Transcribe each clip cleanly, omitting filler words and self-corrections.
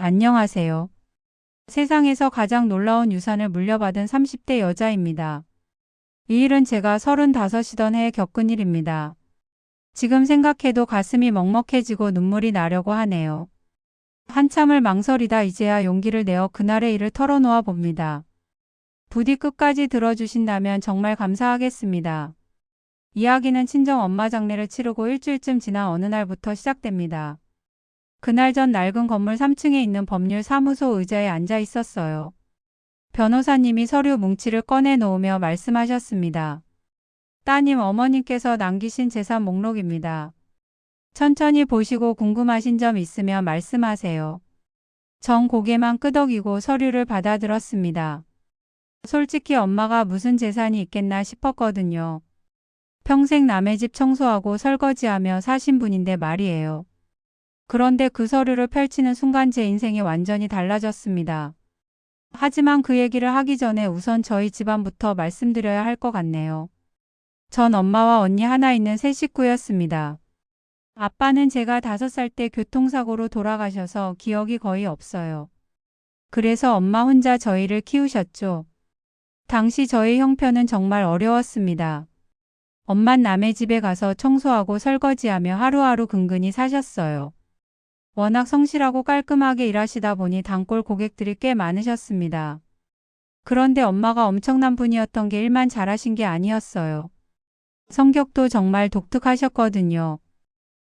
안녕하세요. 세상에서 가장 놀라운 유산을 물려받은 30대 여자입니다. 이 일은 제가 35이던 해에 겪은 일입니다. 지금 생각해도 가슴이 먹먹해지고 눈물이 나려고 하네요. 한참을 망설이다 이제야 용기를 내어 그날의 일을 털어놓아 봅니다. 부디 끝까지 들어주신다면 정말 감사하겠습니다. 이야기는 친정 엄마 장례를 치르고 일주일쯤 지난 어느 날부터 시작됩니다. 그날 전 낡은 건물 3층에 있는 법률 사무소 의자에 앉아 있었어요. 변호사님이 서류 뭉치를 꺼내 놓으며 말씀하셨습니다. 따님 어머님께서 남기신 재산 목록입니다. 천천히 보시고 궁금하신 점 있으면 말씀하세요. 전 고개만 끄덕이고 서류를 받아들었습니다. 솔직히 엄마가 무슨 재산이 있겠나 싶었거든요. 평생 남의 집 청소하고 설거지하며 사신 분인데 말이에요. 그런데 그 서류를 펼치는 순간 제 인생이 완전히 달라졌습니다. 하지만 그 얘기를 하기 전에 우선 저희 집안부터 말씀드려야 할 것 같네요. 전 엄마와 언니 하나 있는 세 식구였습니다. 아빠는 제가 5살 때 교통사고로 돌아가셔서 기억이 거의 없어요. 그래서 엄마 혼자 저희를 키우셨죠. 당시 저희 형편은 정말 어려웠습니다. 엄만 남의 집에 가서 청소하고 설거지하며 하루하루 근근히 사셨어요. 워낙 성실하고 깔끔하게 일하시다 보니 단골 고객들이 꽤 많으셨습니다. 그런데 엄마가 엄청난 분이었던 게 일만 잘하신 게 아니었어요. 성격도 정말 독특하셨거든요.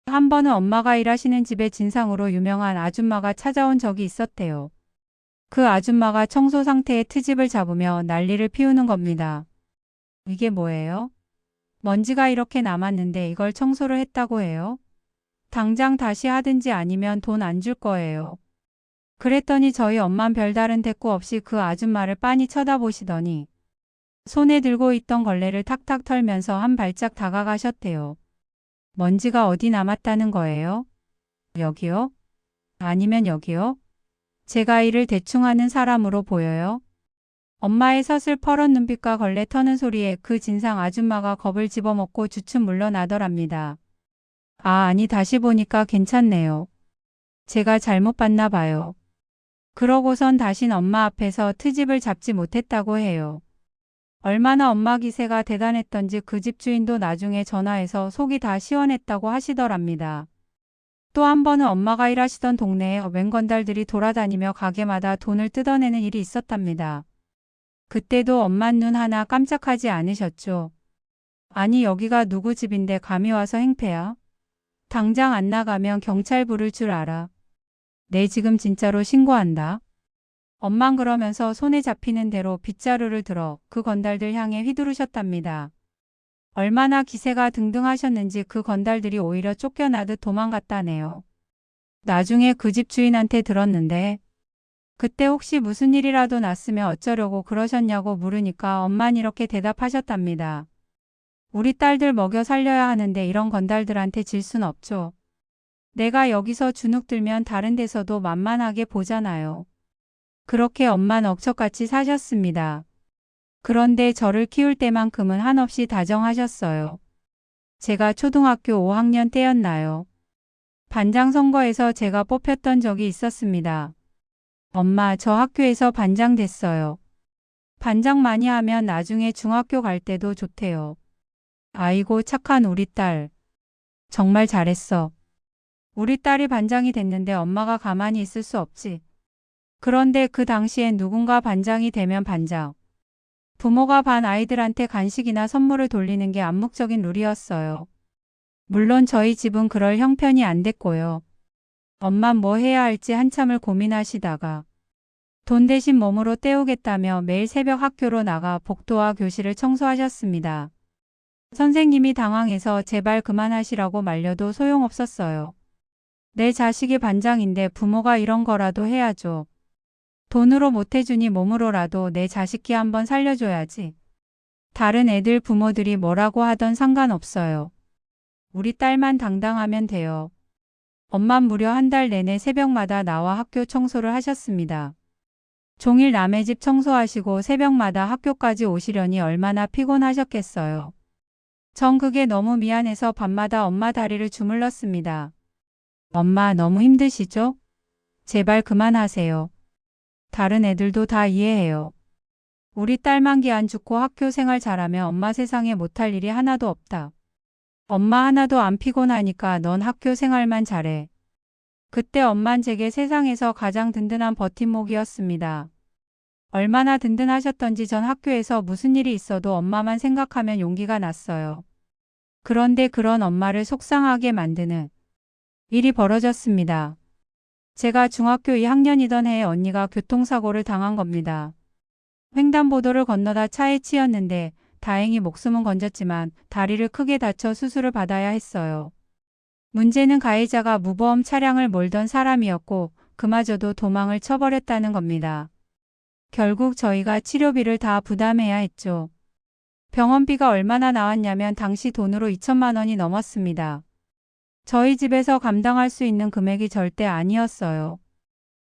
한 번은 엄마가 일하시는 집에 진상으로 유명한 아줌마가 찾아온 적이 있었대요. 그 아줌마가 청소 상태의 트집을 잡으며 난리를 피우는 겁니다. 이게 뭐예요? 먼지가 이렇게 남았는데 이걸 청소를 했다고 해요? 당장 다시 하든지 아니면 돈 안 줄 거예요. 그랬더니 저희 엄만 별다른 대꾸 없이 그 아줌마를 빤히 쳐다보시더니 손에 들고 있던 걸레를 탁탁 털면서 한 발짝 다가가셨대요. 먼지가 어디 남았다는 거예요? 여기요? 아니면 여기요? 제가 일을 대충 하는 사람으로 보여요? 엄마의 서슬퍼런 눈빛과 걸레 터는 소리에 그 진상 아줌마가 겁을 집어먹고 주춤 물러나더랍니다. 아니 다시 보니까 괜찮네요. 제가 잘못 봤나 봐요. 그러고선 다신 엄마 앞에서 트집을 잡지 못했다고 해요. 얼마나 엄마 기세가 대단했던지 그 집 주인도 나중에 전화해서 속이 다 시원했다고 하시더랍니다. 또 한 번은 엄마가 일하시던 동네에 웬 건달들이 돌아다니며 가게마다 돈을 뜯어내는 일이 있었답니다. 그때도 엄만 눈 하나 깜짝하지 않으셨죠. 아니 여기가 누구 집인데 감히 와서 행패야? 당장 안 나가면 경찰 부를 줄 알아. 내 지금 진짜로 신고한다. 엄만 그러면서 손에 잡히는 대로 빗자루를 들어 그 건달들 향해 휘두르셨답니다. 얼마나 기세가 등등하셨는지 그 건달들이 오히려 쫓겨나듯 도망갔다네요. 나중에 그 집 주인한테 들었는데 그때 혹시 무슨 일이라도 났으면 어쩌려고 그러셨냐고 물으니까 엄만 이렇게 대답하셨답니다. 우리 딸들 먹여 살려야 하는데 이런 건달들한테 질 순 없죠. 내가 여기서 주눅 들면 다른 데서도 만만하게 보잖아요. 그렇게 엄만 억척같이 사셨습니다. 그런데 저를 키울 때만큼은 한없이 다정하셨어요. 제가 초등학교 5학년 때였나요? 반장 선거에서 제가 뽑혔던 적이 있었습니다. 엄마, 저 학교에서 반장 됐어요. 반장 많이 하면 나중에 중학교 갈 때도 좋대요. 아이고 착한 우리 딸. 정말 잘했어. 우리 딸이 반장이 됐는데 엄마가 가만히 있을 수 없지. 그런데 그 당시엔 누군가 반장이 되면 반장. 부모가 반 아이들한테 간식이나 선물을 돌리는 게 암묵적인 룰이었어요. 물론 저희 집은 그럴 형편이 안 됐고요. 엄만 뭐 해야 할지 한참을 고민하시다가 돈 대신 몸으로 때우겠다며 매일 새벽 학교로 나가 복도와 교실을 청소하셨습니다. 선생님이 당황해서 제발 그만하시라고 말려도 소용없었어요. 내 자식이 반장인데 부모가 이런 거라도 해야죠. 돈으로 못 해주니 몸으로라도 내 자식기 한번 살려줘야지. 다른 애들 부모들이 뭐라고 하던 상관없어요. 우리 딸만 당당하면 돼요. 엄만 무려 한 달 내내 새벽마다 나와 학교 청소를 하셨습니다. 종일 남의 집 청소하시고 새벽마다 학교까지 오시려니 얼마나 피곤하셨겠어요. 전 그게 너무 미안해서 밤마다 엄마 다리를 주물렀습니다. 엄마 너무 힘드시죠? 제발 그만하세요. 다른 애들도 다 이해해요. 우리 딸 만기 안 죽고 학교 생활 잘하면 엄마 세상에 못할 일이 하나도 없다. 엄마 하나도 안 피곤하니까 넌 학교 생활만 잘해. 그때 엄만 제게 세상에서 가장 든든한 버팀목이었습니다. 얼마나 든든하셨던지 전 학교에서 무슨 일이 있어도 엄마만 생각하면 용기가 났어요. 그런데 그런 엄마를 속상하게 만드는 일이 벌어졌습니다. 제가 중학교 2학년이던 해에 언니가 교통사고를 당한 겁니다. 횡단보도를 건너다 차에 치였는데 다행히 목숨은 건졌지만 다리를 크게 다쳐 수술을 받아야 했어요. 문제는 가해자가 무보험 차량을 몰던 사람이었고 그마저도 도망을 쳐버렸다는 겁니다. 결국 저희가 치료비를 다 부담해야 했죠. 병원비가 얼마나 나왔냐면 당시 돈으로 2천만 원이 넘었습니다. 저희 집에서 감당할 수 있는 금액이 절대 아니었어요.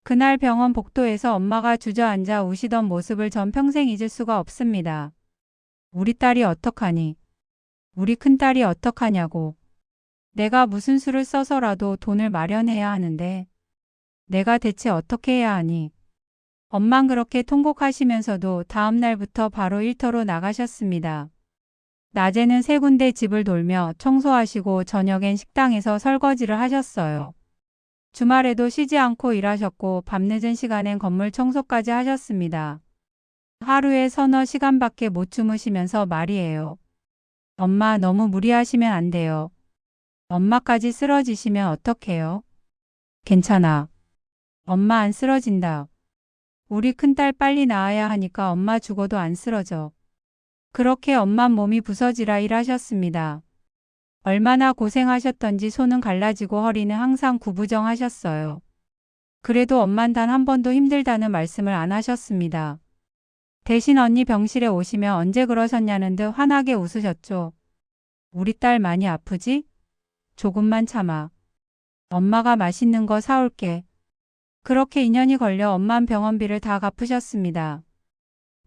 그날 병원 복도에서 엄마가 주저앉아 우시던 모습을 전 평생 잊을 수가 없습니다. 우리 딸이 어떡하니? 우리 큰딸이 어떡하냐고. 내가 무슨 수를 써서라도 돈을 마련해야 하는데 내가 대체 어떻게 해야 하니? 엄만 그렇게 통곡하시면서도 다음 날부터 바로 일터로 나가셨습니다. 낮에는 세 군데 집을 돌며 청소하시고 저녁엔 식당에서 설거지를 하셨어요. 주말에도 쉬지 않고 일하셨고 밤늦은 시간엔 건물 청소까지 하셨습니다. 하루에 서너 시간밖에 못 주무시면서 말이에요. 엄마 너무 무리하시면 안 돼요. 엄마까지 쓰러지시면 어떡해요? 괜찮아. 엄마 안 쓰러진다. 우리 큰딸 빨리 나아야 하니까 엄마 죽어도 안 쓰러져. 그렇게 엄만 몸이 부서지라 일하셨습니다. 얼마나 고생하셨던지 손은 갈라지고 허리는 항상 구부정하셨어요. 그래도 엄만 단 한 번도 힘들다는 말씀을 안 하셨습니다. 대신 언니 병실에 오시면 언제 그러셨냐는 듯 환하게 웃으셨죠. 우리 딸 많이 아프지? 조금만 참아. 엄마가 맛있는 거 사올게. 그렇게 2년이 걸려 엄만 병원비를 다 갚으셨습니다.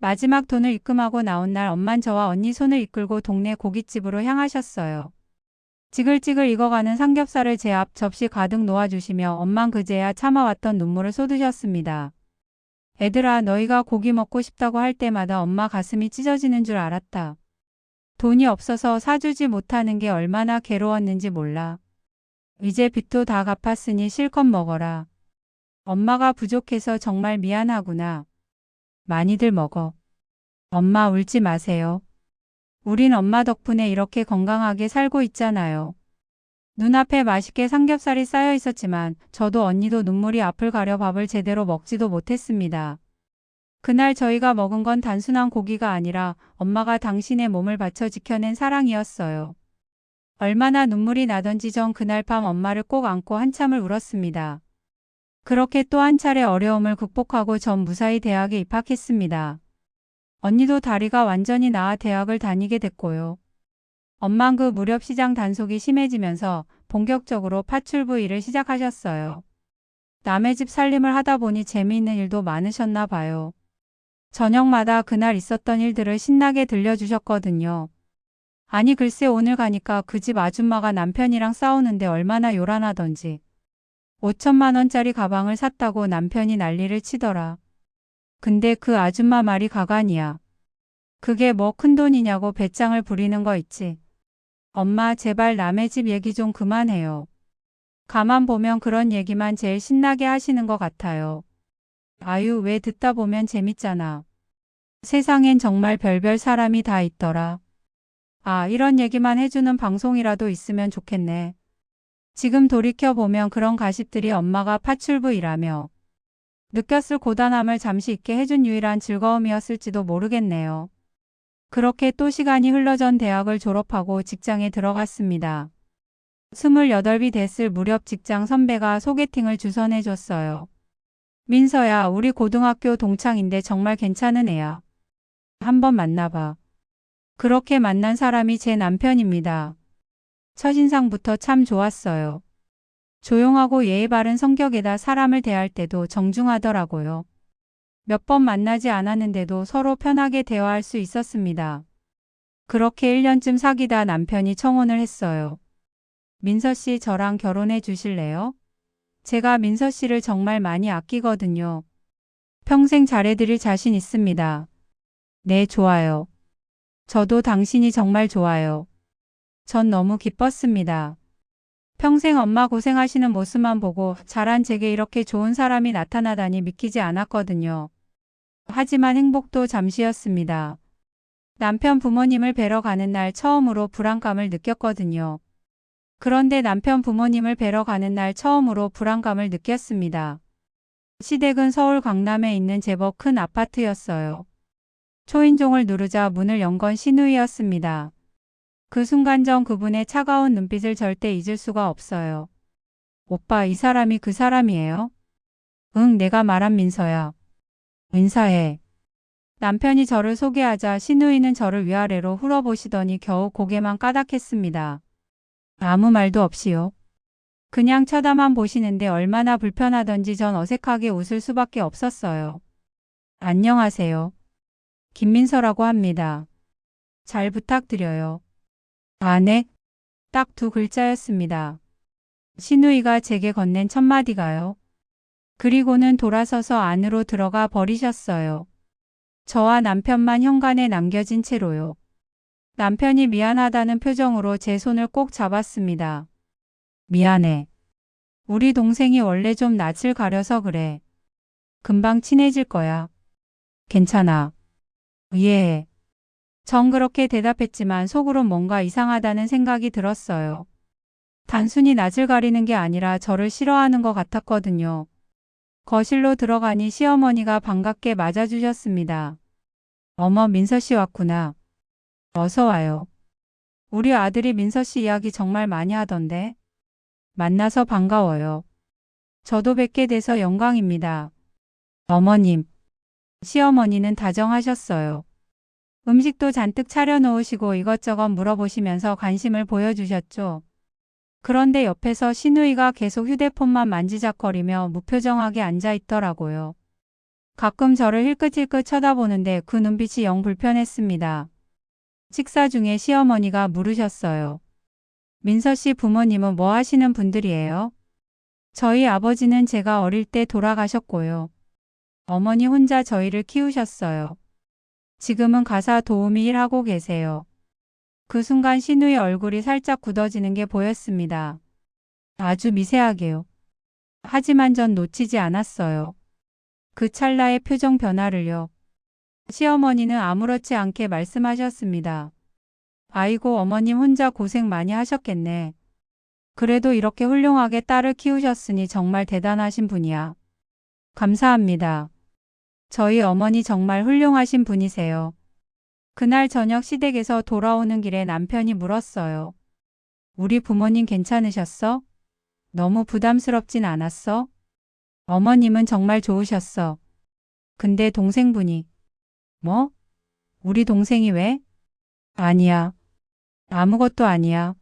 마지막 돈을 입금하고 나온 날 엄만 저와 언니 손을 이끌고 동네 고깃집으로 향하셨어요. 지글지글 익어가는 삼겹살을 제 앞 접시 가득 놓아주시며 엄만 그제야 참아왔던 눈물을 쏟으셨습니다. 애들아 너희가 고기 먹고 싶다고 할 때마다 엄마 가슴이 찢어지는 줄 알았다. 돈이 없어서 사주지 못하는 게 얼마나 괴로웠는지 몰라. 이제 빚도 다 갚았으니 실컷 먹어라. 엄마가 부족해서 정말 미안하구나. 많이들 먹어. 엄마 울지 마세요. 우린 엄마 덕분에 이렇게 건강하게 살고 있잖아요. 눈앞에 맛있게 삼겹살이 쌓여 있었지만 저도 언니도 눈물이 앞을 가려 밥을 제대로 먹지도 못했습니다. 그날 저희가 먹은 건 단순한 고기가 아니라 엄마가 당신의 몸을 바쳐 지켜낸 사랑이었어요. 얼마나 눈물이 나던지 전 그날 밤 엄마를 꼭 안고 한참을 울었습니다. 그렇게 또 한 차례 어려움을 극복하고 전 무사히 대학에 입학했습니다. 언니도 다리가 완전히 나아 대학을 다니게 됐고요. 엄만 그 무렵 시장 단속이 심해지면서 본격적으로 파출부 일을 시작하셨어요. 남의 집 살림을 하다 보니 재미있는 일도 많으셨나 봐요. 저녁마다 그날 있었던 일들을 신나게 들려주셨거든요. 아니 글쎄 오늘 가니까 그 집 아줌마가 남편이랑 싸우는데 얼마나 요란하던지. 5천만 원짜리 가방을 샀다고 남편이 난리를 치더라. 근데 그 아줌마 말이 가관이야. 그게 뭐 큰돈이냐고 배짱을 부리는 거 있지. 엄마 제발 남의 집 얘기 좀 그만해요. 가만 보면 그런 얘기만 제일 신나게 하시는 것 같아요. 아유 왜 듣다 보면 재밌잖아. 세상엔 정말 별별 사람이 다 있더라. 아 이런 얘기만 해주는 방송이라도 있으면 좋겠네. 지금 돌이켜보면 그런 가십들이 엄마가 파출부 일하며 느꼈을 고단함을 잠시 잊게 해준 유일한 즐거움이었을지도 모르겠네요. 그렇게 또 시간이 흘러 전 대학을 졸업하고 직장에 들어갔습니다. 28이 됐을 무렵 직장 선배가 소개팅을 주선해줬어요. 민서야, 우리 고등학교 동창인데 정말 괜찮은 애야. 한번 만나봐. 그렇게 만난 사람이 제 남편입니다. 첫인상부터 참 좋았어요. 조용하고 예의 바른 성격에다 사람을 대할 때도 정중하더라고요. 몇 번 만나지 않았는데도 서로 편하게 대화할 수 있었습니다. 그렇게 1년쯤 사귀다 남편이 청혼을 했어요. 민서 씨 저랑 결혼해 주실래요? 제가 민서 씨를 정말 많이 아끼거든요. 평생 잘해드릴 자신 있습니다. 네, 좋아요. 저도 당신이 정말 좋아요. 전 너무 기뻤습니다. 평생 엄마 고생하시는 모습만 보고 자란 제게 이렇게 좋은 사람이 나타나다니 믿기지 않았거든요. 하지만 행복도 잠시였습니다. 남편 부모님을 뵈러 가는 날 처음으로 불안감을 느꼈거든요. 그런데 남편 부모님을 뵈러 가는 날 처음으로 불안감을 느꼈습니다. 시댁은 서울 강남에 있는 제법 큰 아파트였어요. 초인종을 누르자 문을 연 건 신우이였습니다. 그 순간 전 그분의 차가운 눈빛을 절대 잊을 수가 없어요. 오빠, 이 사람이 그 사람이에요? 응, 내가 말한 민서야. 인사해. 남편이 저를 소개하자 신우이는 저를 위아래로 훑어보시더니 겨우 고개만 까닥했습니다. 아무 말도 없이요. 그냥 쳐다만 보시는데 얼마나 불편하던지 전 어색하게 웃을 수밖에 없었어요. 안녕하세요. 김민서라고 합니다. 잘 부탁드려요. 아, 네. 딱 두 글자였습니다. 신우이가 제게 건넨 첫 마디가요. 그리고는 돌아서서 안으로 들어가 버리셨어요. 저와 남편만 현관에 남겨진 채로요. 남편이 미안하다는 표정으로 제 손을 꼭 잡았습니다. 미안해. 우리 동생이 원래 좀 낯을 가려서 그래. 금방 친해질 거야. 괜찮아. 이해해. 전 그렇게 대답했지만 속으로 뭔가 이상하다는 생각이 들었어요. 단순히 낯을 가리는 게 아니라 저를 싫어하는 것 같았거든요. 거실로 들어가니 시어머니가 반갑게 맞아주셨습니다. 어머, 민서 씨 왔구나. 어서 와요. 우리 아들이 민서 씨 이야기 정말 많이 하던데. 만나서 반가워요. 저도 뵙게 돼서 영광입니다. 어머님. 시어머니는 다정하셨어요. 음식도 잔뜩 차려놓으시고 이것저것 물어보시면서 관심을 보여주셨죠. 그런데 옆에서 신우이가 계속 휴대폰만 만지작거리며 무표정하게 앉아있더라고요. 가끔 저를 힐끗힐끗 쳐다보는데 그 눈빛이 영 불편했습니다. 식사 중에 시어머니가 물으셨어요. 민서 씨 부모님은 뭐 하시는 분들이에요? 저희 아버지는 제가 어릴 때 돌아가셨고요. 어머니 혼자 저희를 키우셨어요. 지금은 가사 도우미 일하고 계세요. 그 순간 신우의 얼굴이 살짝 굳어지는 게 보였습니다. 아주 미세하게요. 하지만 전 놓치지 않았어요. 그 찰나의 표정 변화를요. 시어머니는 아무렇지 않게 말씀하셨습니다. 아이고, 어머님 혼자 고생 많이 하셨겠네. 그래도 이렇게 훌륭하게 딸을 키우셨으니 정말 대단하신 분이야. 감사합니다. 저희 어머니 정말 훌륭하신 분이세요. 그날 저녁 시댁에서 돌아오는 길에 남편이 물었어요. 우리 부모님 괜찮으셨어? 너무 부담스럽진 않았어? 어머님은 정말 좋으셨어. 근데 동생분이. 뭐? 우리 동생이 왜? 아니야. 아무것도 아니야.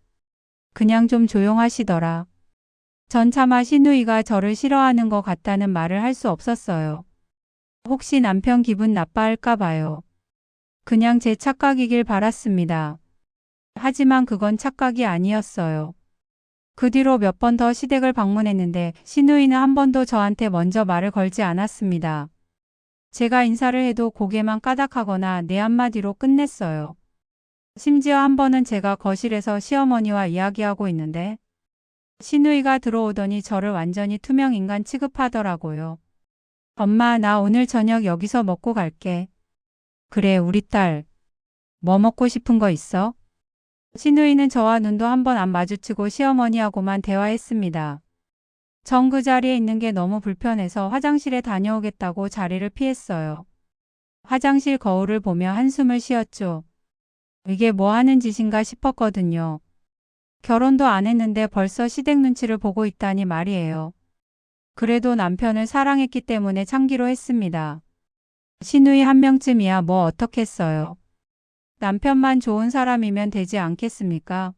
그냥 좀 조용하시더라. 전 차마 신우이가 저를 싫어하는 것 같다는 말을 할 수 없었어요. 혹시 남편 기분 나빠할까 봐요. 그냥 제 착각이길 바랐습니다. 하지만 그건 착각이 아니었어요. 그 뒤로 몇 번 더 시댁을 방문했는데 신우이는 한 번도 저한테 먼저 말을 걸지 않았습니다. 제가 인사를 해도 고개만 까닥하거나 네 한마디로 끝냈어요. 심지어 한 번은 제가 거실에서 시어머니와 이야기하고 있는데 신우이가 들어오더니 저를 완전히 투명 인간 취급하더라고요. 엄마, 나 오늘 저녁 여기서 먹고 갈게. 그래, 우리 딸. 뭐 먹고 싶은 거 있어? 신우이는 저와 눈도 한 번 안 마주치고 시어머니하고만 대화했습니다. 전 그 자리에 있는 게 너무 불편해서 화장실에 다녀오겠다고 자리를 피했어요. 화장실 거울을 보며 한숨을 쉬었죠. 이게 뭐 하는 짓인가 싶었거든요. 결혼도 안 했는데 벌써 시댁 눈치를 보고 있다니 말이에요. 그래도 남편을 사랑했기 때문에 참기로 했습니다. 신우이 한 명쯤이야 뭐 어떻겠어요. 남편만 좋은 사람이면 되지 않겠습니까?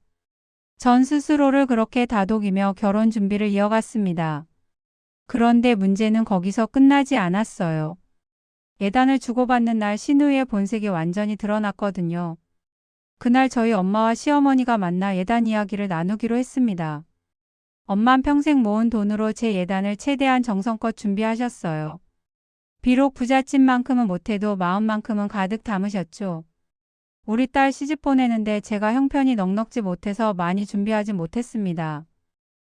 전 스스로를 그렇게 다독이며 결혼 준비를 이어갔습니다. 그런데 문제는 거기서 끝나지 않았어요. 예단을 주고받는 날 신우이의 본색이 완전히 드러났거든요. 그날 저희 엄마와 시어머니가 만나 예단 이야기를 나누기로 했습니다. 엄만 평생 모은 돈으로 제 예단을 최대한 정성껏 준비하셨어요. 비록 부잣집만큼은 못해도 마음만큼은 가득 담으셨죠. 우리 딸 시집 보내는데 제가 형편이 넉넉지 못해서 많이 준비하지 못했습니다.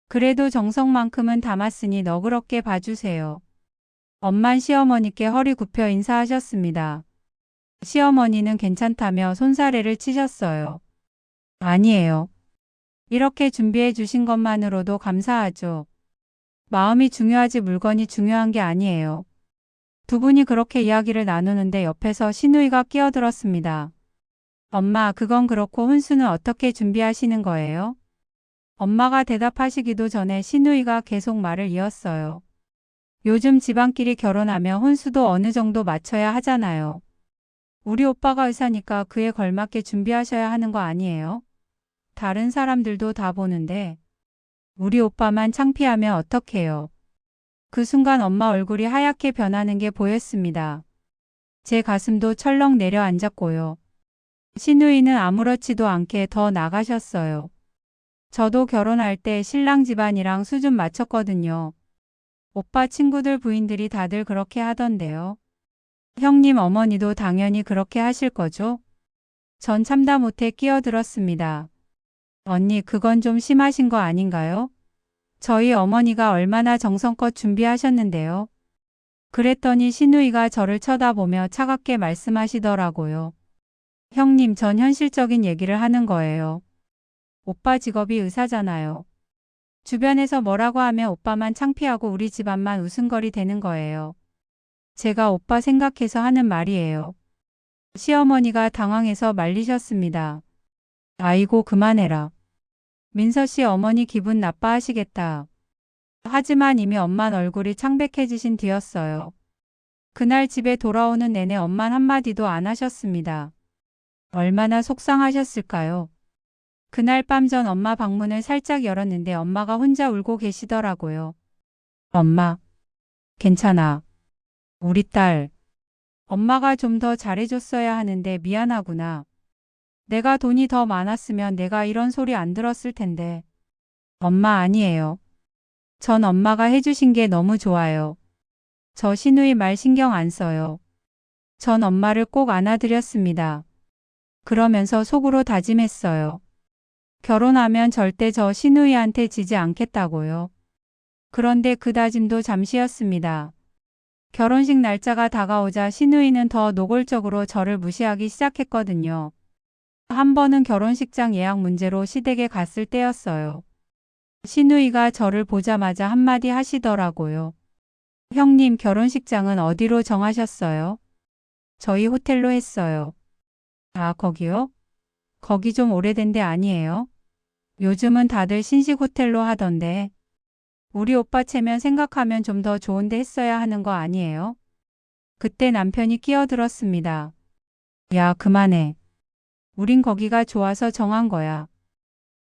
그래도 정성만큼은 담았으니 너그럽게 봐주세요. 엄만 시어머니께 허리 굽혀 인사하셨습니다. 시어머니는 괜찮다며 손사래를 치셨어요. 아니에요. 이렇게 준비해 주신 것만으로도 감사하죠. 마음이 중요하지 물건이 중요한 게 아니에요. 두 분이 그렇게 이야기를 나누는데 옆에서 시누이가 끼어들었습니다. 엄마, 그건 그렇고 혼수는 어떻게 준비하시는 거예요? 엄마가 대답하시기도 전에 시누이가 계속 말을 이었어요. 요즘 집안끼리 결혼하면 혼수도 어느 정도 맞춰야 하잖아요. 우리 오빠가 의사니까 그에 걸맞게 준비하셔야 하는 거 아니에요? 다른 사람들도 다 보는데 우리 오빠만 창피하면 어떡해요? 그 순간 엄마 얼굴이 하얗게 변하는 게 보였습니다. 제 가슴도 철렁 내려앉았고요. 시누이는 아무렇지도 않게 더 나가셨어요. 저도 결혼할 때 신랑 집안이랑 수준 맞췄거든요. 오빠 친구들 부인들이 다들 그렇게 하던데요. 형님 어머니도 당연히 그렇게 하실 거죠? 전 참다 못해 끼어들었습니다. 언니, 그건 좀 심하신 거 아닌가요? 저희 어머니가 얼마나 정성껏 준비하셨는데요. 그랬더니 시누이가 저를 쳐다보며 차갑게 말씀하시더라고요. 형님, 전 현실적인 얘기를 하는 거예요. 오빠 직업이 의사잖아요. 주변에서 뭐라고 하면 오빠만 창피하고 우리 집안만 웃음거리 되는 거예요. 제가 오빠 생각해서 하는 말이에요. 시어머니가 당황해서 말리셨습니다. 아이고, 그만해라. 민서 씨 어머니 기분 나빠하시겠다. 하지만 이미 엄만 얼굴이 창백해지신 뒤였어요. 그날 집에 돌아오는 내내 엄만 한마디도 안 하셨습니다. 얼마나 속상하셨을까요? 그날 밤 전 엄마 방문을 살짝 열었는데 엄마가 혼자 울고 계시더라고요. 엄마, 괜찮아. 우리 딸. 엄마가 좀 더 잘해줬어야 하는데 미안하구나. 내가 돈이 더 많았으면 내가 이런 소리 안 들었을 텐데. 엄마, 아니에요. 전 엄마가 해주신 게 너무 좋아요. 저 시누이 말 신경 안 써요. 전 엄마를 꼭 안아드렸습니다. 그러면서 속으로 다짐했어요. 결혼하면 절대 저 시누이한테 지지 않겠다고요. 그런데 그 다짐도 잠시였습니다. 결혼식 날짜가 다가오자 시누이는 더 노골적으로 저를 무시하기 시작했거든요. 한 번은 결혼식장 예약 문제로 시댁에 갔을 때였어요. 시누이가 저를 보자마자 한마디 하시더라고요. 형님, 결혼식장은 어디로 정하셨어요? 저희 호텔로 했어요. 아, 거기요? 거기 좀 오래된 데 아니에요? 요즘은 다들 신식 호텔로 하던데. 우리 오빠 체면 생각하면 좀 더 좋은 데 했어야 하는 거 아니에요? 그때 남편이 끼어들었습니다. 야, 그만해. 우린 거기가 좋아서 정한 거야.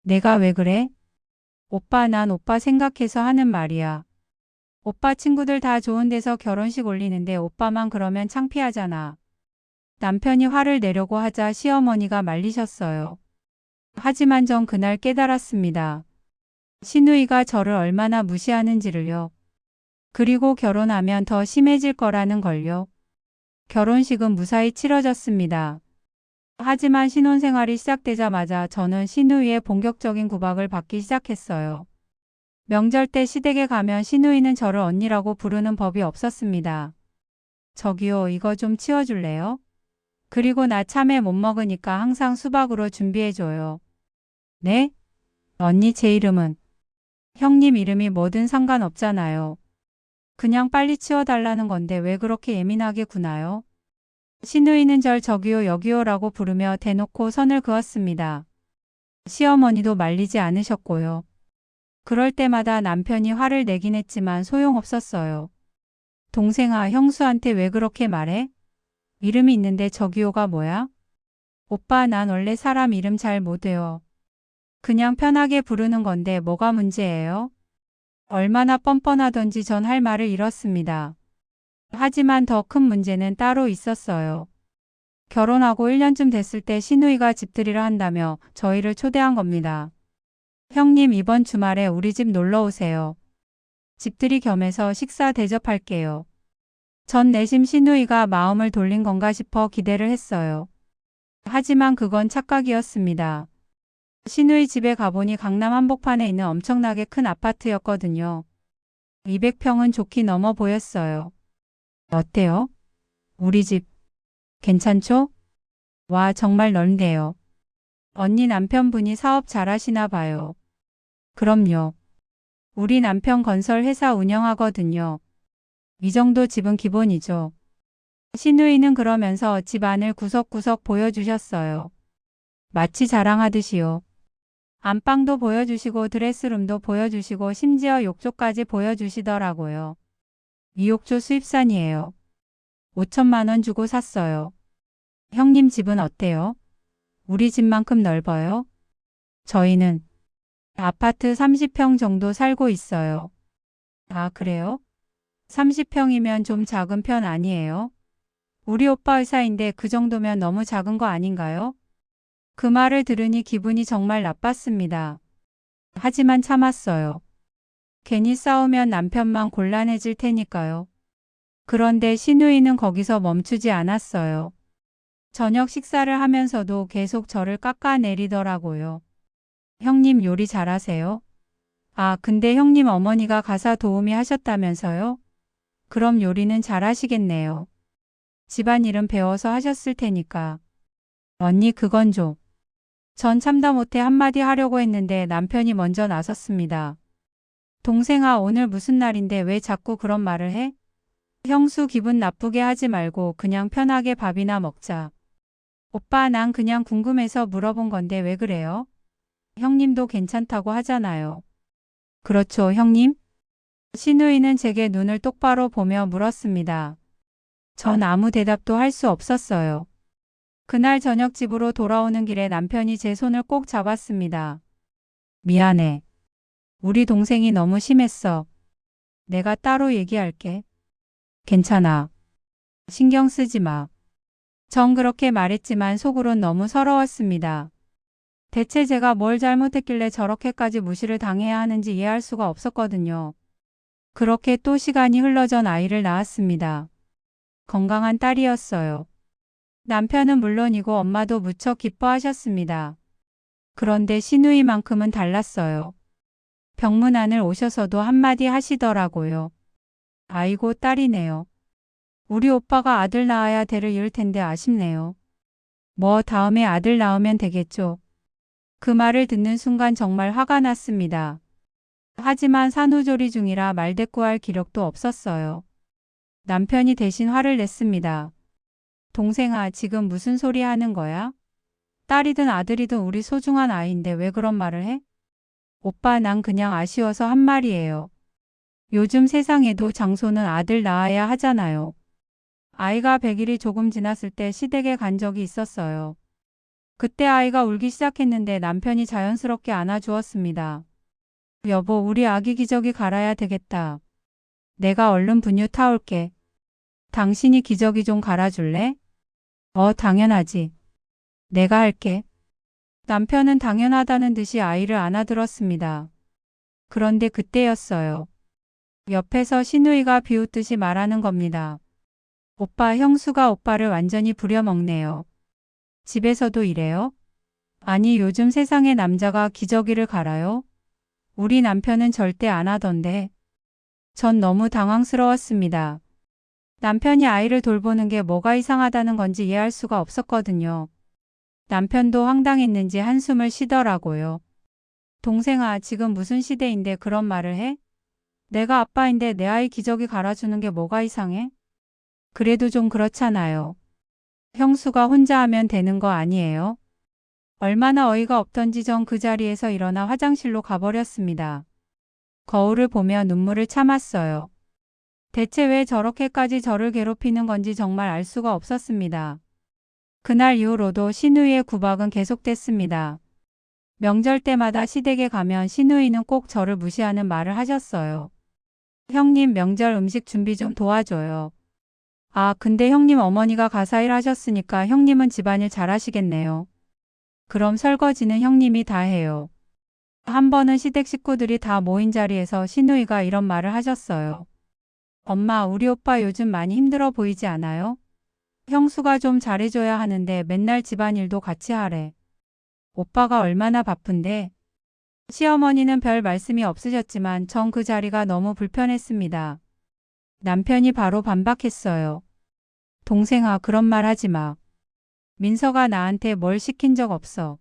내가 왜 그래? 오빠, 난 오빠 생각해서 하는 말이야. 오빠 친구들 다 좋은 데서 결혼식 올리는데 오빠만 그러면 창피하잖아. 남편이 화를 내려고 하자 시어머니가 말리셨어요. 하지만 전 그날 깨달았습니다. 시누이가 저를 얼마나 무시하는지를요. 그리고 결혼하면 더 심해질 거라는 걸요. 결혼식은 무사히 치러졌습니다. 하지만 신혼생활이 시작되자마자 저는 시누이의 본격적인 구박을 받기 시작했어요. 명절 때 시댁에 가면 시누이는 저를 언니라고 부르는 법이 없었습니다. 저기요, 이거 좀 치워줄래요? 그리고 나 참외 못 먹으니까 항상 수박으로 준비해줘요. 네? 언니, 제 이름은 형님 이름이 뭐든 상관없잖아요. 그냥 빨리 치워달라는 건데 왜 그렇게 예민하게 구나요? 시누이는 절 저기요 여기요라고 부르며 대놓고 선을 그었습니다. 시어머니도 말리지 않으셨고요. 그럴 때마다 남편이 화를 내긴 했지만 소용없었어요. 동생아, 형수한테 왜 그렇게 말해? 이름이 있는데 저기요가 뭐야? 오빠, 난 원래 사람 이름 잘 못 외워. 그냥 편하게 부르는 건데 뭐가 문제예요? 얼마나 뻔뻔하던지 전 할 말을 잃었습니다. 하지만 더 큰 문제는 따로 있었어요. 결혼하고 1년쯤 됐을 때 시누이가 집들이를 한다며 저희를 초대한 겁니다. 형님 이번 주말에 우리 집 놀러 오세요. 집들이 겸해서 식사 대접할게요. 전 내심 시누이가 마음을 돌린 건가 싶어 기대를 했어요. 하지만 그건 착각이었습니다. 시누이 집에 가보니 강남 한복판에 있는 엄청나게 큰 아파트였거든요. 200평은 좋게 넘어 보였어요. 어때요? 우리 집 괜찮죠? 와, 정말 넓네요. 언니 남편분이 사업 잘하시나 봐요. 그럼요. 우리 남편 건설 회사 운영하거든요. 이 정도 집은 기본이죠. 시누이는 그러면서 집 안을 구석구석 보여주셨어요. 마치 자랑하듯이요. 안방도 보여주시고 드레스룸도 보여주시고 심지어 욕조까지 보여주시더라고요. 이 욕조 수입산이에요. 5천만 원 주고 샀어요. 형님 집은 어때요? 우리 집만큼 넓어요? 저희는 아파트 30평 정도 살고 있어요. 아, 그래요? 30평이면 좀 작은 편 아니에요? 우리 오빠 회사인데 그 정도면 너무 작은 거 아닌가요? 그 말을 들으니 기분이 정말 나빴습니다. 하지만 참았어요. 괜히 싸우면 남편만 곤란해질 테니까요. 그런데 시누이는 거기서 멈추지 않았어요. 저녁 식사를 하면서도 계속 저를 깎아내리더라고요. 형님 요리 잘하세요? 아, 근데 형님 어머니가 가사 도우미 하셨다면서요? 그럼 요리는 잘하시겠네요. 집안일은 배워서 하셨을 테니까. 언니 그건 좀. 전 참다 못해 한마디 하려고 했는데 남편이 먼저 나섰습니다. 동생아, 오늘 무슨 날인데 왜 자꾸 그런 말을 해? 형수 기분 나쁘게 하지 말고 그냥 편하게 밥이나 먹자. 오빠, 난 그냥 궁금해서 물어본 건데 왜 그래요? 형님도 괜찮다고 하잖아요. 그렇죠, 형님? 시누이는 제게 눈을 똑바로 보며 물었습니다. 전 아무 대답도 할 수 없었어요. 그날 저녁 집으로 돌아오는 길에 남편이 제 손을 꼭 잡았습니다. 미안해. 우리 동생이 너무 심했어. 내가 따로 얘기할게. 괜찮아. 신경 쓰지 마. 전 그렇게 말했지만 속으론 너무 서러웠습니다. 대체 제가 뭘 잘못했길래 저렇게까지 무시를 당해야 하는지 이해할 수가 없었거든요. 그렇게 또 시간이 흘러 전 아이를 낳았습니다. 건강한 딸이었어요. 남편은 물론이고 엄마도 무척 기뻐하셨습니다. 그런데 시누이만큼은 달랐어요. 병문안을 오셔서도 한마디 하시더라고요. 아이고, 딸이네요. 우리 오빠가 아들 낳아야 대를 이을 텐데 아쉽네요. 뭐 다음에 아들 낳으면 되겠죠. 그 말을 듣는 순간 정말 화가 났습니다. 하지만 산후조리 중이라 말대꾸할 기력도 없었어요. 남편이 대신 화를 냈습니다. 동생아, 지금 무슨 소리 하는 거야? 딸이든 아들이든 우리 소중한 아이인데 왜 그런 말을 해? 오빠, 난 그냥 아쉬워서 한 말이에요. 요즘 세상에도 장소는 아들 낳아야 하잖아요. 아이가 100일이 조금 지났을 때 시댁에 간 적이 있었어요. 그때 아이가 울기 시작했는데 남편이 자연스럽게 안아주었습니다. 여보, 우리 아기 기저귀 갈아야 되겠다. 내가 얼른 분유 타올게. 당신이 기저귀 좀 갈아줄래? 당연하지. 내가 할게. 남편은 당연하다는 듯이 아이를 안아들었습니다. 그런데 그때였어요. 옆에서 시누이가 비웃듯이 말하는 겁니다. 오빠, 형수가 오빠를 완전히 부려먹네요. 집에서도 이래요? 아니, 요즘 세상에 남자가 기저귀를 갈아요? 우리 남편은 절대 안 하던데. 전 너무 당황스러웠습니다. 남편이 아이를 돌보는 게 뭐가 이상하다는 건지 이해할 수가 없었거든요. 남편도 황당했는지 한숨을 쉬더라고요. 동생아, 지금 무슨 시대인데 그런 말을 해? 내가 아빠인데 내 아이 기저귀 갈아주는 게 뭐가 이상해? 그래도 좀 그렇잖아요. 형수가 혼자 하면 되는 거 아니에요? 얼마나 어이가 없던지 전 그 자리에서 일어나 화장실로 가버렸습니다. 거울을 보며 눈물을 참았어요. 대체 왜 저렇게까지 저를 괴롭히는 건지 정말 알 수가 없었습니다. 그날 이후로도 시누이의 구박은 계속됐습니다. 명절 때마다 시댁에 가면 시누이는 꼭 저를 무시하는 말을 하셨어요. 형님, 명절 음식 준비 좀 도와줘요. 아, 근데 형님 어머니가 가사일 하셨으니까 형님은 집안일 잘하시겠네요. 그럼 설거지는 형님이 다 해요. 한 번은 시댁 식구들이 다 모인 자리에서 시누이가 이런 말을 하셨어요. 엄마, 우리 오빠 요즘 많이 힘들어 보이지 않아요? 형수가 좀 잘해줘야 하는데 맨날 집안일도 같이 하래. 오빠가 얼마나 바쁜데? 시어머니는 별 말씀이 없으셨지만 전 그 자리가 너무 불편했습니다. 남편이 바로 반박했어요. 동생아, 그런 말 하지 마. 민서가 나한테 뭘 시킨 적 없어.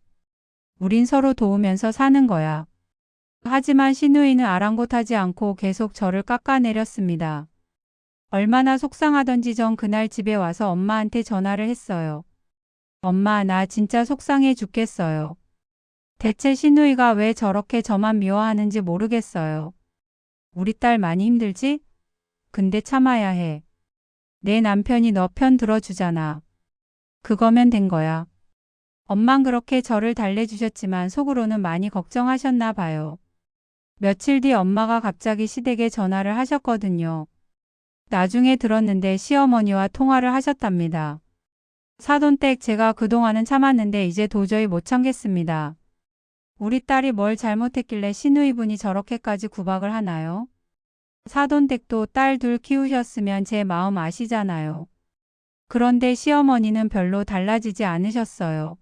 우린 서로 도우면서 사는 거야. 하지만 시누이는 아랑곳하지 않고 계속 저를 깎아내렸습니다. 얼마나 속상하던지 전 그날 집에 와서 엄마한테 전화를 했어요. 엄마, 나 진짜 속상해 죽겠어요. 대체 시누이가 왜 저렇게 저만 미워하는지 모르겠어요. 우리 딸 많이 힘들지? 근데 참아야 해. 내 남편이 너 편 들어주잖아. 그거면 된 거야. 엄만 그렇게 저를 달래주셨지만 속으로는 많이 걱정하셨나 봐요. 며칠 뒤 엄마가 갑자기 시댁에 전화를 하셨거든요. 나중에 들었는데 시어머니와 통화를 하셨답니다. 사돈댁, 제가 그동안은 참았는데 이제 도저히 못 참겠습니다. 우리 딸이 뭘 잘못했길래 시누이분이 저렇게까지 구박을 하나요? 사돈댁도 딸 둘 키우셨으면 제 마음 아시잖아요. 그런데 시어머니는 별로 달라지지 않으셨어요.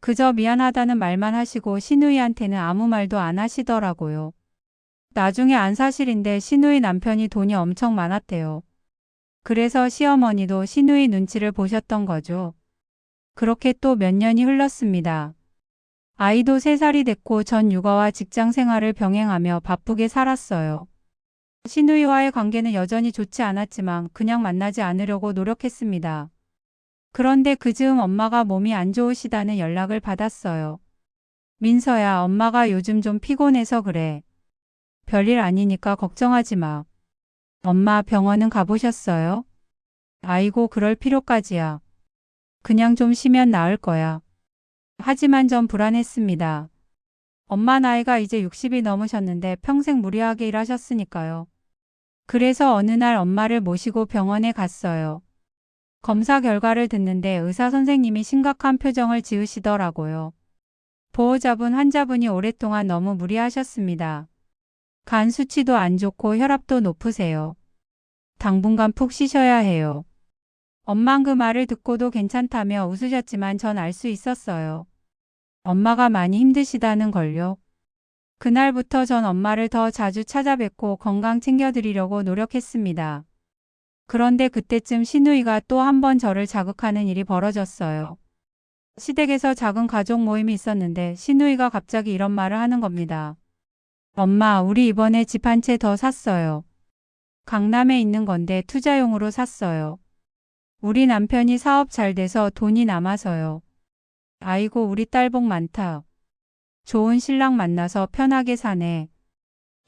그저 미안하다는 말만 하시고 시누이한테는 아무 말도 안 하시더라고요. 나중에 안 사실인데 시누이 남편이 돈이 엄청 많았대요. 그래서 시어머니도 시누이 눈치를 보셨던 거죠. 그렇게 또 몇 년이 흘렀습니다. 아이도 3살이 됐고 전 육아와 직장 생활을 병행하며 바쁘게 살았어요. 시누이와의 관계는 여전히 좋지 않았지만 그냥 만나지 않으려고 노력했습니다. 그런데 그즈음 엄마가 몸이 안 좋으시다는 연락을 받았어요. 민서야, 엄마가 요즘 좀 피곤해서 그래. 별일 아니니까 걱정하지 마. 엄마, 병원은 가보셨어요? 아이고, 그럴 필요까지야. 그냥 좀 쉬면 나을 거야. 하지만 전 불안했습니다. 엄마 나이가 이제 60이 넘으셨는데 평생 무리하게 일하셨으니까요. 그래서 어느 날 엄마를 모시고 병원에 갔어요. 검사 결과를 듣는데 의사 선생님이 심각한 표정을 지으시더라고요. 보호자분, 환자분이 오랫동안 너무 무리하셨습니다. 간 수치도 안 좋고 혈압도 높으세요. 당분간 푹 쉬셔야 해요. 엄만 그 말을 듣고도 괜찮다며 웃으셨지만 전 알 수 있었어요. 엄마가 많이 힘드시다는 걸요. 그날부터 전 엄마를 더 자주 찾아뵙고 건강 챙겨드리려고 노력했습니다. 그런데 그때쯤 시누이가 또 한 번 저를 자극하는 일이 벌어졌어요. 시댁에서 작은 가족 모임이 있었는데 시누이가 갑자기 이런 말을 하는 겁니다. 엄마, 우리 이번에 집 한 채 더 샀어요. 강남에 있는 건데 투자용으로 샀어요. 우리 남편이 사업 잘 돼서 돈이 남아서요. 아이고, 우리 딸 복 많다. 좋은 신랑 만나서 편하게 사네.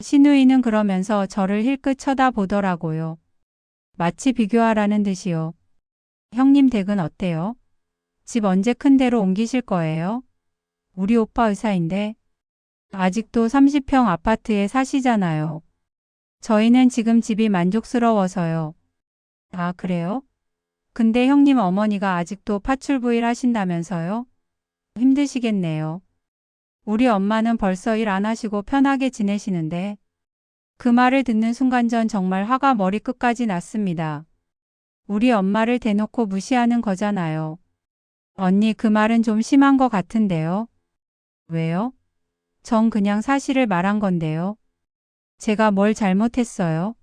시누이는 그러면서 저를 힐끗 쳐다보더라고요. 마치 비교하라는 듯이요. 형님 댁은 어때요? 집 언제 큰 데로 옮기실 거예요? 우리 오빠 의사인데. 아직도 30평 아파트에 사시잖아요. 저희는 지금 집이 만족스러워서요. 아, 그래요? 근데 형님 어머니가 아직도 파출부일 하신다면서요? 힘드시겠네요. 우리 엄마는 벌써 일 안 하시고 편하게 지내시는데. 그 말을 듣는 순간 전 정말 화가 머리끝까지 났습니다. 우리 엄마를 대놓고 무시하는 거잖아요. 언니, 그 말은 좀 심한 것 같은데요. 왜요? 전 그냥 사실을 말한 건데요. 제가 뭘 잘못했어요?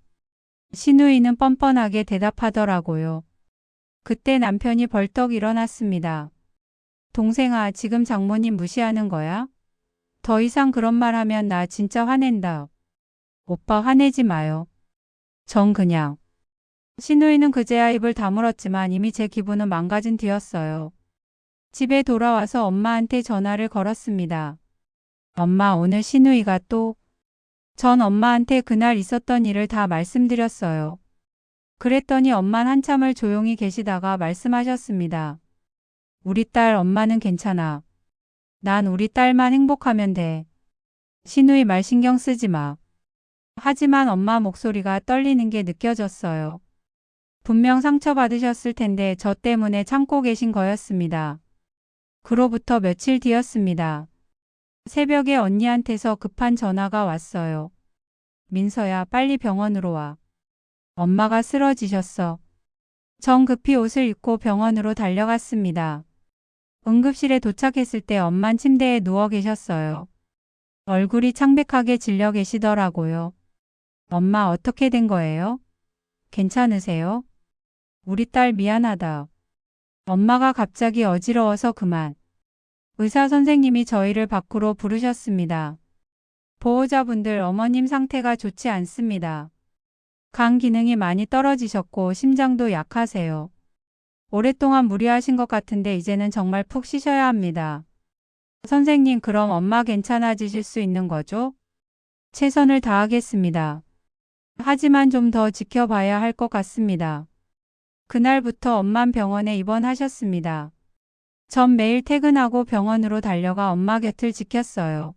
시누이는 뻔뻔하게 대답하더라고요. 그때 남편이 벌떡 일어났습니다. 동생아, 지금 장모님 무시하는 거야? 더 이상 그런 말 하면 나 진짜 화낸다. 오빠, 화내지 마요. 전 그냥. 시누이는 그제야 입을 다물었지만 이미 제 기분은 망가진 뒤였어요. 집에 돌아와서 엄마한테 전화를 걸었습니다. 엄마, 오늘 시누이가 또. 전 엄마한테 그날 있었던 일을 다 말씀드렸어요. 그랬더니 엄마는 한참을 조용히 계시다가 말씀하셨습니다. 우리 딸, 엄마는 괜찮아. 난 우리 딸만 행복하면 돼. 시누이 말 신경 쓰지 마. 하지만 엄마 목소리가 떨리는 게 느껴졌어요. 분명 상처받으셨을 텐데 저 때문에 참고 계신 거였습니다. 그로부터 며칠 뒤였습니다. 새벽에 언니한테서 급한 전화가 왔어요. 민서야, 빨리 병원으로 와. 엄마가 쓰러지셨어. 전 급히 옷을 입고 병원으로 달려갔습니다. 응급실에 도착했을 때 엄만 침대에 누워 계셨어요. 얼굴이 창백하게 질려 계시더라고요. 엄마, 어떻게 된 거예요? 괜찮으세요? 우리 딸 미안하다. 엄마가 갑자기 어지러워서 그만. 의사 선생님이 저희를 밖으로 부르셨습니다. 보호자분들, 어머님 상태가 좋지 않습니다. 간 기능이 많이 떨어지셨고 심장도 약하세요. 오랫동안 무리하신 것 같은데 이제는 정말 푹 쉬셔야 합니다. 선생님, 그럼 엄마 괜찮아지실 수 있는 거죠? 최선을 다하겠습니다. 하지만 좀 더 지켜봐야 할 것 같습니다. 그날부터 엄만 병원에 입원하셨습니다. 전 매일 퇴근하고 병원으로 달려가 엄마 곁을 지켰어요.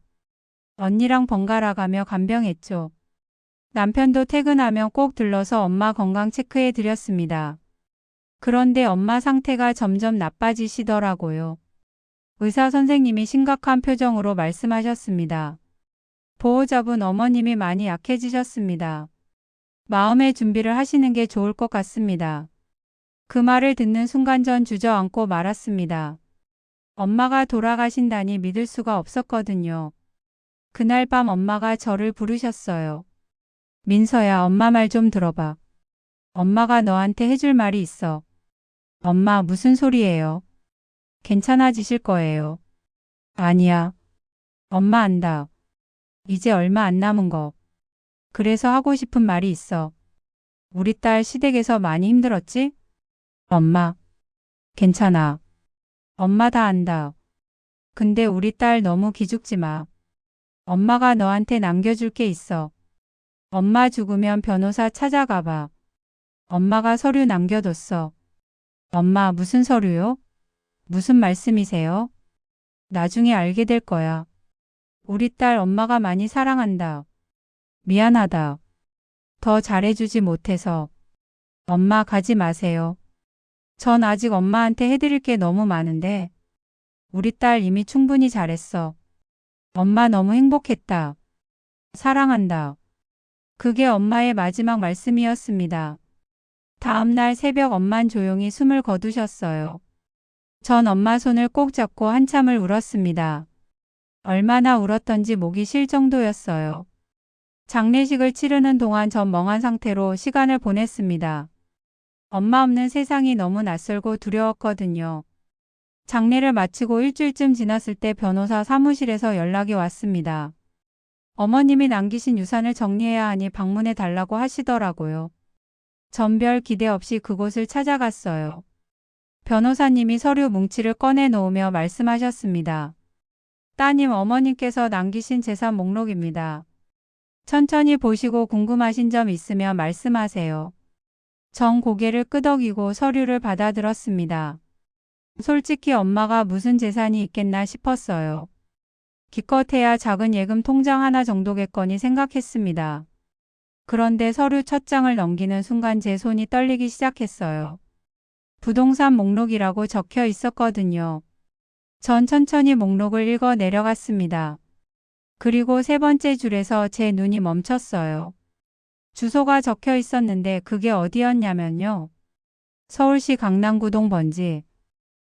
언니랑 번갈아 가며 간병했죠. 남편도 퇴근하면 꼭 들러서 엄마 건강 체크해 드렸습니다. 그런데 엄마 상태가 점점 나빠지시더라고요. 의사 선생님이 심각한 표정으로 말씀하셨습니다. 보호자분, 어머님이 많이 약해지셨습니다. 마음의 준비를 하시는 게 좋을 것 같습니다. 그 말을 듣는 순간 전 주저앉고 말았습니다. 엄마가 돌아가신다니 믿을 수가 없었거든요. 그날 밤 엄마가 저를 부르셨어요. 민서야, 엄마 말 좀 들어봐. 엄마가 너한테 해줄 말이 있어. 엄마, 무슨 소리예요? 괜찮아지실 거예요. 아니야. 엄마 안다. 이제 얼마 안 남은 거. 그래서 하고 싶은 말이 있어. 우리 딸 시댁에서 많이 힘들었지? 엄마. 괜찮아. 엄마 다 안다. 근데 우리 딸 너무 기죽지 마. 엄마가 너한테 남겨줄 게 있어. 엄마 죽으면 변호사 찾아가 봐. 엄마가 서류 남겨뒀어. 엄마, 무슨 서류요? 무슨 말씀이세요? 나중에 알게 될 거야. 우리 딸 엄마가 많이 사랑한다. 미안하다. 더 잘해주지 못해서. 엄마, 가지 마세요. 전 아직 엄마한테 해드릴 게 너무 많은데. 우리 딸 이미 충분히 잘했어. 엄마 너무 행복했다. 사랑한다. 그게 엄마의 마지막 말씀이었습니다. 다음 날 새벽 엄만 조용히 숨을 거두셨어요. 전 엄마 손을 꼭 잡고 한참을 울었습니다. 얼마나 울었던지 목이 쉴 정도였어요. 장례식을 치르는 동안 전 멍한 상태로 시간을 보냈습니다. 엄마 없는 세상이 너무 낯설고 두려웠거든요. 장례를 마치고 일주일쯤 지났을 때 변호사 사무실에서 연락이 왔습니다. 어머님이 남기신 유산을 정리해야 하니 방문해 달라고 하시더라고요. 전 별 기대 없이 그곳을 찾아갔어요. 변호사님이 서류 뭉치를 꺼내 놓으며 말씀하셨습니다. 따님, 어머님께서 남기신 재산 목록입니다. 천천히 보시고 궁금하신 점 있으면 말씀하세요. 전 고개를 끄덕이고 서류를 받아들었습니다. 솔직히 엄마가 무슨 재산이 있겠나 싶었어요. 기껏해야 작은 예금 통장 하나 정도겠거니 생각했습니다. 그런데 서류 첫 장을 넘기는 순간 제 손이 떨리기 시작했어요. 부동산 목록이라고 적혀 있었거든요. 전 천천히 목록을 읽어 내려갔습니다. 그리고 세 번째 줄에서 제 눈이 멈췄어요. 주소가 적혀 있었는데 그게 어디였냐면요. 서울시 강남구동 번지.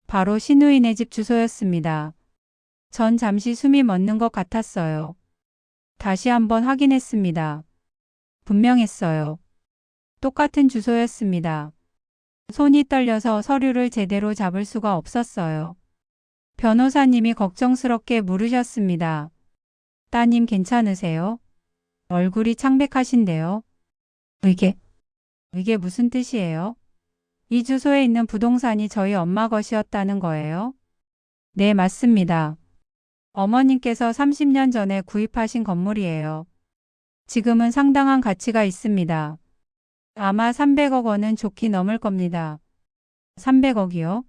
바로 시누이네 집 주소였습니다. 전 잠시 숨이 멎는 것 같았어요. 다시 한번 확인했습니다. 분명했어요. 똑같은 주소였습니다. 손이 떨려서 서류를 제대로 잡을 수가 없었어요. 변호사님이 걱정스럽게 물으셨습니다. 따님, 괜찮으세요? 얼굴이 창백하신데요. 이게 무슨 뜻이에요? 이 주소에 있는 부동산이 저희 엄마 것이었다는 거예요? 네, 맞습니다. 어머님께서 30년 전에 구입하신 건물이에요. 지금은 상당한 가치가 있습니다. 아마 300억 원은 좋게 넘을 겁니다. 300억이요?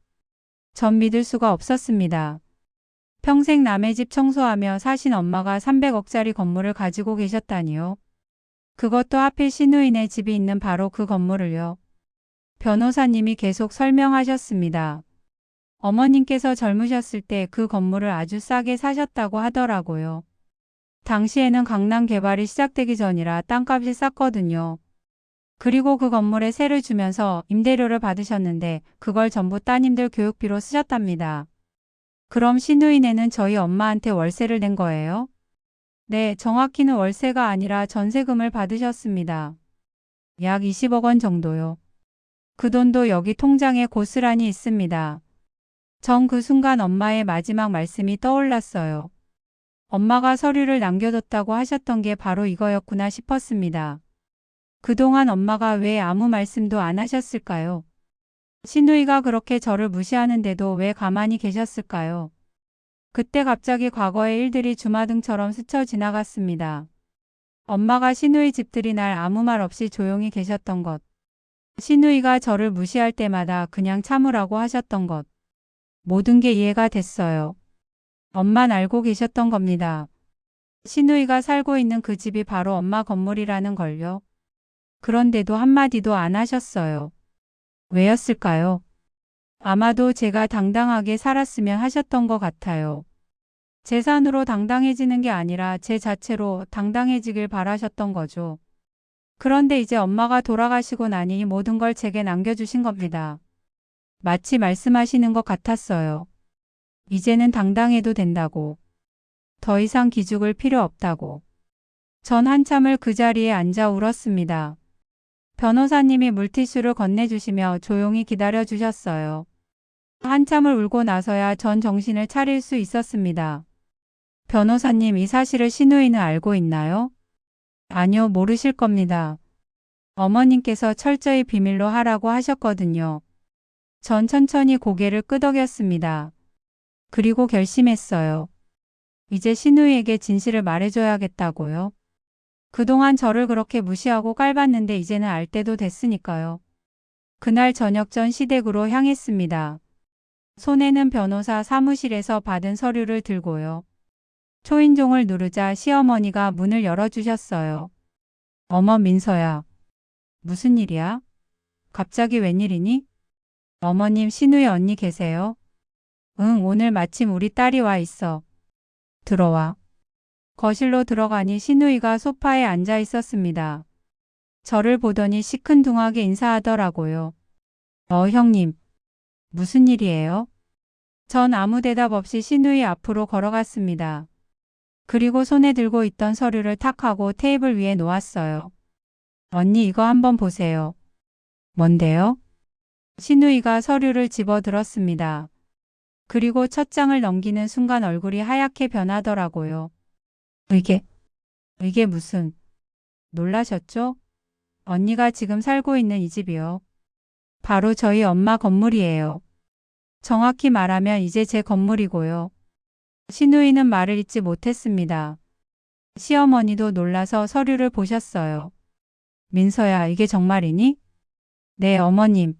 전 믿을 수가 없었습니다. 평생 남의 집 청소하며 사신 엄마가 300억짜리 건물을 가지고 계셨다니요. 그것도 하필 시누이네 집이 있는 바로 그 건물을요. 변호사님이 계속 설명하셨습니다. 어머님께서 젊으셨을 때 그 건물을 아주 싸게 사셨다고 하더라고요. 당시에는 강남 개발이 시작되기 전이라 땅값이 쌌거든요. 그리고 그 건물에 세를 주면서 임대료를 받으셨는데 그걸 전부 따님들 교육비로 쓰셨답니다. 그럼 시누이네는 저희 엄마한테 월세를 낸 거예요? 네, 정확히는 월세가 아니라 전세금을 받으셨습니다. 약 20억 원 정도요. 그 돈도 여기 통장에 고스란히 있습니다. 전 그 순간 엄마의 마지막 말씀이 떠올랐어요. 엄마가 서류를 남겨뒀다고 하셨던 게 바로 이거였구나 싶었습니다. 그동안 엄마가 왜 아무 말씀도 안 하셨을까요? 시누이가 그렇게 저를 무시하는데도 왜 가만히 계셨을까요? 그때 갑자기 과거의 일들이 주마등처럼 스쳐 지나갔습니다. 엄마가 시누이 집들이 날 아무 말 없이 조용히 계셨던 것. 시누이가 저를 무시할 때마다 그냥 참으라고 하셨던 것. 모든 게 이해가 됐어요. 엄만 알고 계셨던 겁니다. 시누이가 살고 있는 그 집이 바로 엄마 건물이라는 걸요. 그런데도 한마디도 안 하셨어요. 왜였을까요? 아마도 제가 당당하게 살았으면 하셨던 것 같아요. 재산으로 당당해지는 게 아니라 제 자체로 당당해지길 바라셨던 거죠. 그런데 이제 엄마가 돌아가시고 나니 이 모든 걸 제게 남겨주신 겁니다. 마치 말씀하시는 것 같았어요. 이제는 당당해도 된다고. 더 이상 기죽을 필요 없다고. 전 한참을 그 자리에 앉아 울었습니다. 변호사님이 물티슈를 건네주시며 조용히 기다려주셨어요. 한참을 울고 나서야 전 정신을 차릴 수 있었습니다. 변호사님, 이 사실을 시누이는 알고 있나요? 아니요, 모르실 겁니다. 어머님께서 철저히 비밀로 하라고 하셨거든요. 전 천천히 고개를 끄덕였습니다. 그리고 결심했어요. 이제 시누이에게 진실을 말해줘야겠다고요. 그동안 저를 그렇게 무시하고 깔봤는데 이제는 알 때도 됐으니까요. 그날 저녁 전 시댁으로 향했습니다. 손에는 변호사 사무실에서 받은 서류를 들고요. 초인종을 누르자 시어머니가 문을 열어주셨어요. 어머 민서야. 무슨 일이야? 갑자기 웬일이니? 어머님, 시누이 언니 계세요? 응, 오늘 마침 우리 딸이 와 있어. 들어와. 거실로 들어가니 시누이가 소파에 앉아 있었습니다. 저를 보더니 시큰둥하게 인사하더라고요. 형님. 무슨 일이에요? 전 아무 대답 없이 시누이 앞으로 걸어갔습니다. 그리고 손에 들고 있던 서류를 탁 하고 테이블 위에 놓았어요. 언니, 이거 한번 보세요. 뭔데요? 시누이가 서류를 집어들었습니다. 그리고 첫 장을 넘기는 순간 얼굴이 하얗게 변하더라고요. 이게 무슨... 놀라셨죠? 언니가 지금 살고 있는 이 집이요. 바로 저희 엄마 건물이에요. 정확히 말하면 이제 제 건물이고요. 시누이는 말을 잇지 못했습니다. 시어머니도 놀라서 서류를 보셨어요. 민서야, 이게 정말이니? 네, 어머님.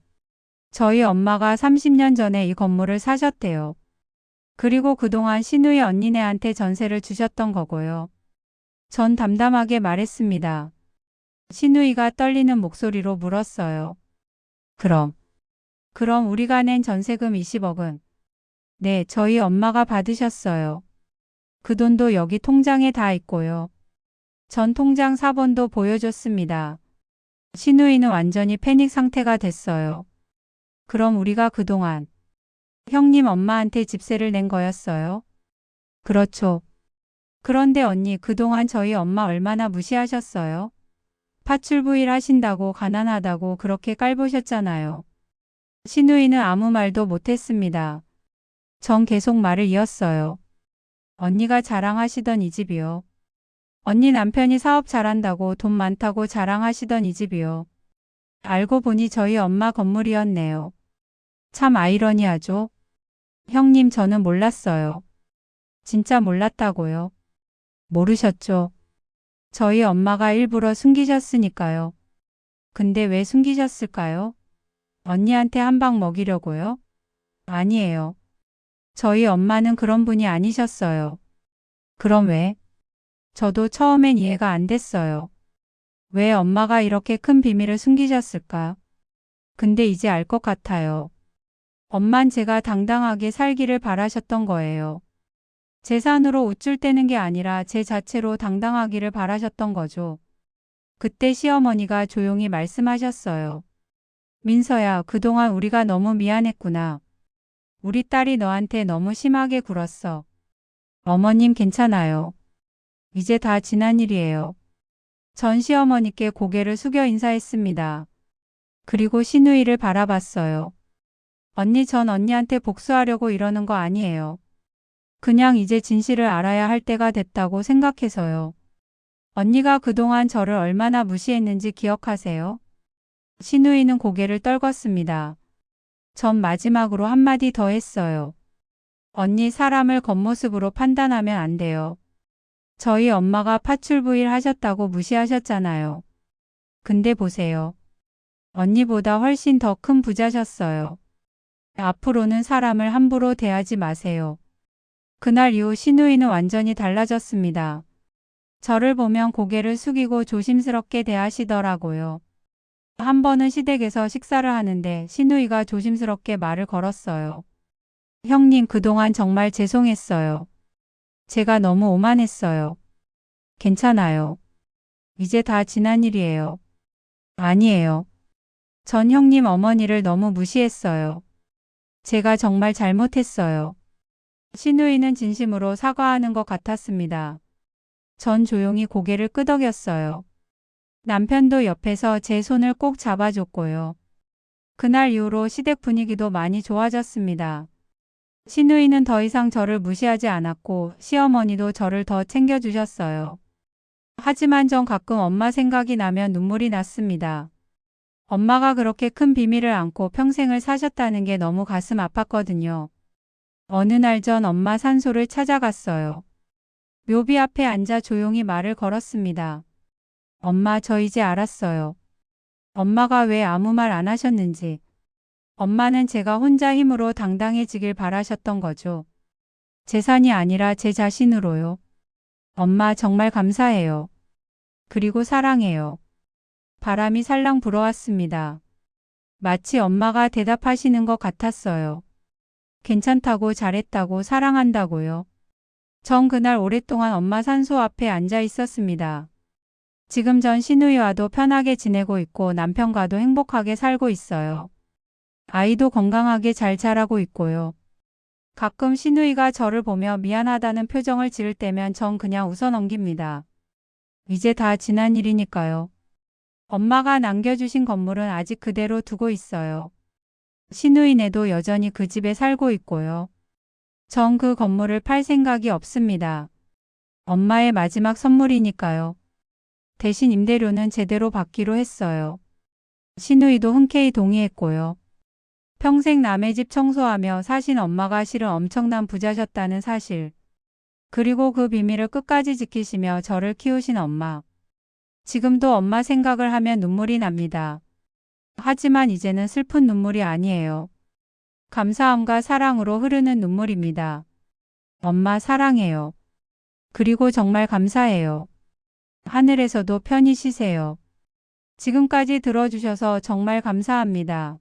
저희 엄마가 30년 전에 이 건물을 사셨대요. 그리고 그동안 시누이 언니네한테 전세를 주셨던 거고요. 전 담담하게 말했습니다. 시누이가 떨리는 목소리로 물었어요. 그럼 우리가 낸 전세금 20억은? 네, 저희 엄마가 받으셨어요. 그 돈도 여기 통장에 다 있고요. 전 통장 사본도 보여줬습니다. 시누이는 완전히 패닉 상태가 됐어요. 그럼 우리가 그동안 형님 엄마한테 집세를 낸 거였어요? 그렇죠. 그런데 언니, 그동안 저희 엄마 얼마나 무시하셨어요? 파출부 일 하신다고 가난하다고 그렇게 깔보셨잖아요. 시누이는 아무 말도 못했습니다. 전 계속 말을 이었어요. 언니가 자랑하시던 이 집이요. 언니 남편이 사업 잘한다고 돈 많다고 자랑하시던 이 집이요. 알고 보니 저희 엄마 건물이었네요. 참 아이러니하죠? 형님, 저는 몰랐어요. 진짜 몰랐다고요. 모르셨죠? 저희 엄마가 일부러 숨기셨으니까요. 근데 왜 숨기셨을까요? 언니한테 한 방 먹이려고요? 아니에요. 저희 엄마는 그런 분이 아니셨어요. 그럼 왜? 저도 처음엔 이해가 안 됐어요. 왜 엄마가 이렇게 큰 비밀을 숨기셨을까? 근데 이제 알 것 같아요. 엄만 제가 당당하게 살기를 바라셨던 거예요. 재산으로 우쭐 떼는 게 아니라 제 자체로 당당하기를 바라셨던 거죠. 그때 시어머니가 조용히 말씀하셨어요. 민서야, 그동안 우리가 너무 미안했구나. 우리 딸이 너한테 너무 심하게 굴었어. 어머님 괜찮아요. 이제 다 지난 일이에요. 전 시어머니께 고개를 숙여 인사했습니다. 그리고 시누이를 바라봤어요. 언니, 전 언니한테 복수하려고 이러는 거 아니에요. 그냥 이제 진실을 알아야 할 때가 됐다고 생각해서요. 언니가 그동안 저를 얼마나 무시했는지 기억하세요? 시누이는 고개를 떨궜습니다. 전 마지막으로 한마디 더 했어요. 언니, 사람을 겉모습으로 판단하면 안 돼요. 저희 엄마가 파출부일 하셨다고 무시하셨잖아요. 근데 보세요. 언니보다 훨씬 더 큰 부자셨어요. 앞으로는 사람을 함부로 대하지 마세요. 그날 이후 시누이는 완전히 달라졌습니다. 저를 보면 고개를 숙이고 조심스럽게 대하시더라고요. 한 번은 시댁에서 식사를 하는데 시누이가 조심스럽게 말을 걸었어요. 형님, 그동안 정말 죄송했어요. 제가 너무 오만했어요. 괜찮아요. 이제 다 지난 일이에요. 아니에요. 전 형님 어머니를 너무 무시했어요. 제가 정말 잘못했어요. 시누이는 진심으로 사과하는 것 같았습니다. 전 조용히 고개를 끄덕였어요. 남편도 옆에서 제 손을 꼭 잡아줬고요. 그날 이후로 시댁 분위기도 많이 좋아졌습니다. 시누이는 더 이상 저를 무시하지 않았고 시어머니도 저를 더 챙겨주셨어요. 하지만 전 가끔 엄마 생각이 나면 눈물이 났습니다. 엄마가 그렇게 큰 비밀을 안고 평생을 사셨다는 게 너무 가슴 아팠거든요. 어느 날 전 엄마 산소를 찾아갔어요. 묘비 앞에 앉아 조용히 말을 걸었습니다. 엄마, 저 이제 알았어요. 엄마가 왜 아무 말 안 하셨는지. 엄마는 제가 혼자 힘으로 당당해지길 바라셨던 거죠. 재산이 아니라 제 자신으로요. 엄마, 정말 감사해요. 그리고 사랑해요. 바람이 살랑 불어왔습니다. 마치 엄마가 대답하시는 것 같았어요. 괜찮다고, 잘했다고, 사랑한다고요. 전 그날 오랫동안 엄마 산소 앞에 앉아 있었습니다. 지금 전 시누이와도 편하게 지내고 있고 남편과도 행복하게 살고 있어요. 아이도 건강하게 잘 자라고 있고요. 가끔 시누이가 저를 보며 미안하다는 표정을 지을 때면 전 그냥 웃어 넘깁니다. 이제 다 지난 일이니까요. 엄마가 남겨주신 건물은 아직 그대로 두고 있어요. 시누이네도 여전히 그 집에 살고 있고요. 전 그 건물을 팔 생각이 없습니다. 엄마의 마지막 선물이니까요. 대신 임대료는 제대로 받기로 했어요. 시누이도 흔쾌히 동의했고요. 평생 남의 집 청소하며 사신 엄마가 실은 엄청난 부자셨다는 사실. 그리고 그 비밀을 끝까지 지키시며 저를 키우신 엄마. 지금도 엄마 생각을 하면 눈물이 납니다. 하지만 이제는 슬픈 눈물이 아니에요. 감사함과 사랑으로 흐르는 눈물입니다. 엄마 사랑해요. 그리고 정말 감사해요. 하늘에서도 편히 쉬세요. 지금까지 들어주셔서 정말 감사합니다.